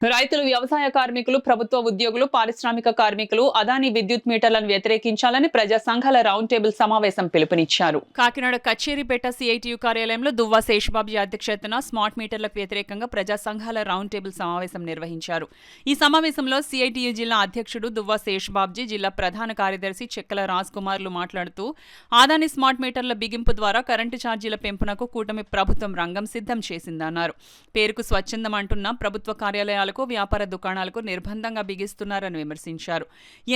రైతులు, వ్యవసాయ కార్మికులు, ప్రభుత్వ ఉద్యోగులు, పారిశ్రామిక కార్మికులు అదానీ విద్యుత్ మీటర్లను వ్యతిరేకించాలని ప్రజా సంఘాల రౌండ్ టేబుల్ సమావేశం పిలుపునిచ్చారు. కాకినాడ కచ్చేరిపేట సిఐటియు కార్యాలయంలో దువ్వా శేషబాబు అధ్యక్షతన స్మార్ట్ మీటర్లకు వ్యతిరేకంగా ప్రజా సంఘాల రౌండ్ టేబుల్ సమావేశం నిర్వహించారు. ఈ సమావేశంలో సిఐటియు జిల్లా అధ్యక్షుడు దువ్వా శేషబాబు, జిల్లా ప్రధాన కార్యదర్శి చెక్కల రాజ్ కుమార్లు మాట్లాడుతూ అదానీ స్మార్ట్ మీటర్ల బిగింపు ద్వారా కరెంటు ఛార్జీల పెంపునకు కూటమి ప్రభుత్వం రంగం సిద్ధం చేసిందన్నారు. పేరుకు స్వచ్ఛందం అంటున్న ప్రభుత్వ కార్యాలయాలు వ్యాపార దుకాణాలకు నిర్బంధంగా బిగిస్తున్నారని విమర్శించారు.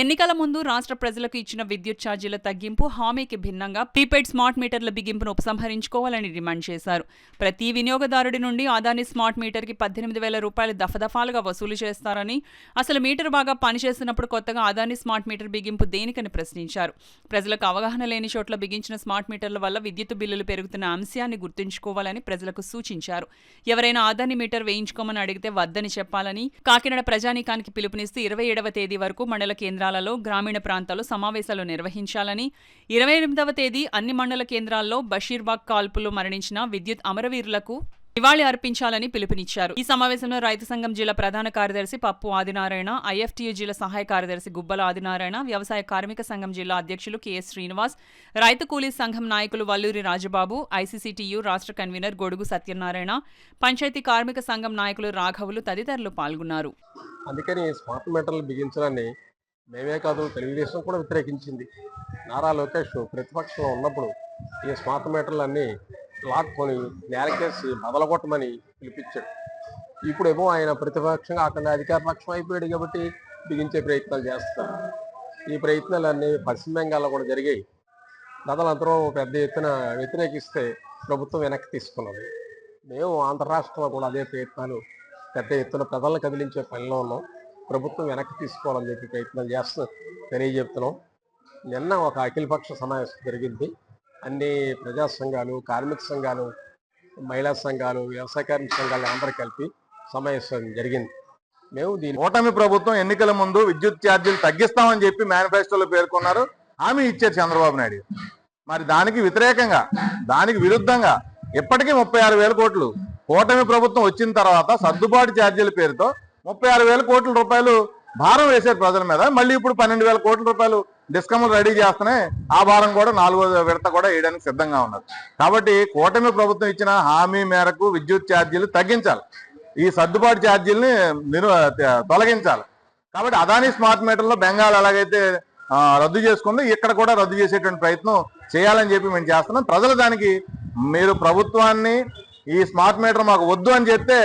ఎన్నికల ముందు రాష్ట్ర ప్రజలకు ఇచ్చిన విద్యుత్ ఛార్జీల తగ్గింపు హామీకి భిన్నంగా ప్రీపెయిడ్ స్మార్ట్ మీటర్ల బిగింపును ఉపసంహరించుకోవాలని డిమాండ్ చేశారు. ప్రతి వినియోగదారుడి నుండి అదానీ స్మార్ట్ మీటర్కి 18,000 రూపాయలు దఫదఫాలుగా వసూలు చేస్తారని, అసలు మీటర్ బాగా పనిచేస్తున్నప్పుడు కొత్తగా అదానీ స్మార్ట్ మీటర్ బిగింపు దేనికని ప్రశ్నించారు. ప్రజలకు అవగాహన లేని చోట్ల బిగించిన స్మార్ట్ మీటర్ల వల్ల విద్యుత్ బిల్లులు పెరుగుతున్న అంశాన్ని గుర్తుంచుకోవాలని ప్రజలకు సూచించారు. ఎవరైనా అదానీ మీటర్ వేయించుకోమని అడిగితే వద్దని చెప్పాలని కాకినాడ ప్రజానీకానికి పిలుపునిస్తూ 27వ తేదీ వరకు మండల కేంద్రాలలో, గ్రామీణ ప్రాంతాల్లో సమావేశాలు నిర్వహించాలని, 28వ తేదీ అన్ని మండల కేంద్రాల్లో బషీర్బాగ్ కాల్పులు మరణించిన విద్యుత్ అమరవీరులకు నివాళి అర్పించాలని పిలుపునిచ్చారు. ఈ సమావేశంలో రైతు సంఘం జిల్లా ప్రధాన కార్యదర్శి పప్పు ఆదినారాయణ, ఐఎఫ్టియు జిల్లా సహాయ కార్యదర్శి గుబ్బల ఆదినారాయణ, వ్యవసాయ కార్మిక సంఘం జిల్లా అధ్యక్షులు కెఎస్ శ్రీనివాస్, రైతు కూలీ సంఘం నాయకులు వల్లూరి రాజబాబు, ఐసీసీటీయు రాష్ట్ర కన్వీనర్ గొడుగు సత్యనారాయణ, పంచాయతీ కార్మిక సంఘం నాయకులు రాఘవులు తదితరులు పాల్గొన్నారు. అందుకని స్మార్ట్ మీటర్లు బిగించాలని మేమే కాదు, తెలుగుదేశం కూడా వ్యతిరేకించింది. నారా లోకేష్ ప్రతిపక్షంలో ఉన్నప్పుడు ఈ స్మార్ట్ మీటర్లన్నీ లాక్కొని నేలకేసి బదలగొట్టమని పిలిపించాడు. ఇప్పుడేమో ఆయన ప్రతిపక్షంగా అక్కడ అధికార పక్షం అయిపోయాడు కాబట్టి బిగించే ప్రయత్నాలు చేస్తారు. ఈ ప్రయత్నాలన్నీ పశ్చిమ బెంగాల్లో కూడా జరిగాయి. తదనంతరం పెద్ద ఎత్తున వ్యతిరేకిస్తే ప్రభుత్వం వెనక్కి తీసుకున్నది. మేము ఆంధ్ర రాష్ట్రంలో కూడా అదే ప్రయత్నాలు పెద్ద ఎత్తున ప్రజలను కదిలించే పనిలో ఉన్నాం. ప్రభుత్వం వెనక్కి తీసుకోవాలని చెప్పి ప్రయత్నాలు తెలియజెప్తున్నాం. నిన్న ఒక అఖిలపక్ష సమావేశం జరిగింది. అన్ని ప్రజా సంఘాలు, కార్మిక సంఘాలు, మహిళా సంఘాలు, వ్యవసాయ కార్మిక సంఘాలు అందరూ కలిపి సమావేశం జరిగింది. మేము దీని కూటమి ప్రభుత్వం ఎన్నికల ముందు విద్యుత్ ఛార్జీలు తగ్గిస్తామని చెప్పి మేనిఫెస్టోలో పేర్కొన్నారు, హామీ ఇచ్చారు చంద్రబాబు నాయుడు. మరి దానికి వ్యతిరేకంగా, దానికి విరుద్ధంగా ఇప్పటికీ 36,000 కోట్లు కూటమి ప్రభుత్వం వచ్చిన తర్వాత సర్దుబాటు ఛార్జీల పేరుతో 36,000 కోట్ల రూపాయలు భారం వేశారు ప్రజల మీద. మళ్ళీ ఇప్పుడు 12,000 కోట్ల రూపాయలు డిస్కమ్లు రెడీ చేస్తున్నాయి. ఆ భారం కూడా 4వ విడత కూడా వేయడానికి సిద్ధంగా ఉన్నారు. కాబట్టి కూటమి ప్రభుత్వం ఇచ్చిన హామీ మేరకు విద్యుత్ ఛార్జీలు తగ్గించాలి, ఈ సర్దుబాటు ఛార్జీలని తొలగించాలి. కాబట్టి అదానీ స్మార్ట్ మీటర్లో బెంగాల్ ఎలాగైతే రద్దు చేసుకుందో ఇక్కడ కూడా రద్దు చేసేటువంటి ప్రయత్నం చేయాలని చెప్పి మేము చేస్తున్నాం. ప్రజలు దానికి మీరు ప్రభుత్వాన్ని ఈ స్మార్ట్ మీటర్ మాకు వద్దు అని చెప్తే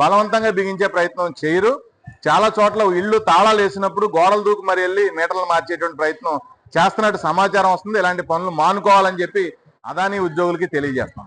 బలవంతంగా బిగించే ప్రయత్నం చేయరు. చాలా చోట్ల ఇళ్ళు తాళాలు వేసినప్పుడు గోడలు దూకి మరి వెళ్ళి మీటర్లు మార్చేటువంటి ప్రయత్నం చేస్తున్నట్టు సమాచారం వస్తుంది. ఇలాంటి పనులు మానుకోవాలని చెప్పి అదానీ ఉద్యోగులకి తెలియజేస్తాం.